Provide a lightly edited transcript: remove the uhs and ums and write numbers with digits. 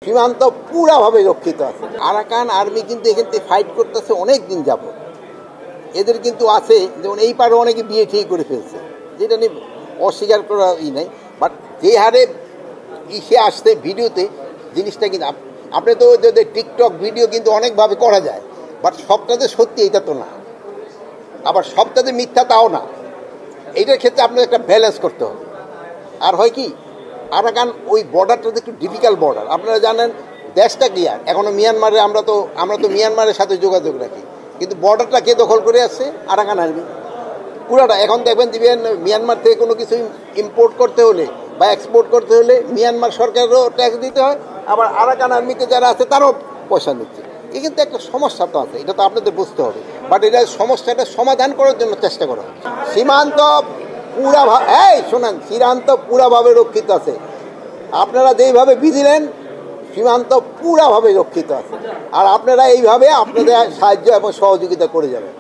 সীমান্ত পুরাভাবে রক্ষিত আছে। আরাকান আর্মি কিন্তু এখান থেকে ফাইট করতেছে অনেক দিন যাবত। এদের কিন্তু আছে, যেমন এই পারে অনেকে বিয়ে ঠিক করে ফেলছে, যেটা নিয়ে অস্বীকার করা নাই। বাট যে হারে ইসে আসছে ভিডিওতে, জিনিসটা কিন্তু আপনি তো টিকটক ভিডিও কিন্তু অনেকভাবে করা যায়, বাট সবটাতে সত্যি এটা তো না, আবার সবটাতে মিথ্যা তাও না। এইটার ক্ষেত্রে আপনার একটা ব্যালেন্স করতে হবে। আর হয় কি, আরাকান ওই বর্ডারটা একটু ডিফিকাল্ট বর্ডার। আপনারা জানেন দেশটা কি, আর এখনো মিয়ানমারে আমরা তো মিয়ানমারের সাথে যোগাযোগ রাখি, কিন্তু বর্ডারটা কে দখল করে আসছে? আরাকান আর্মি পুরাটা। এখন দেখবেন দিবেন মিয়ানমার থেকে কোনো কিছু ইম্পোর্ট করতে হলে বা এক্সপোর্ট করতে হলে মিয়ানমার সরকারেরও ট্যাক্স দিতে হয়, আবার আরাকান আর্মিতে যারা আছে তারও পয়সা নিচ্ছে। এই কিন্তু একটা সমস্যা তো আছে, এটা তো আপনাদের বুঝতে হবে। বাট এটা সমস্যাটা সমাধান করার জন্য চেষ্টা করা হয়। সীমান্ত সীমান্ত পুরাভাবে রক্ষিত আছে। আপনারা যেইভাবে বিধিলেন সীমান্ত পুরাভাবে রক্ষিত আছে, আর আপনারা এইভাবে আপনাদের সাহায্য এবং সহযোগিতা করে যাবেন।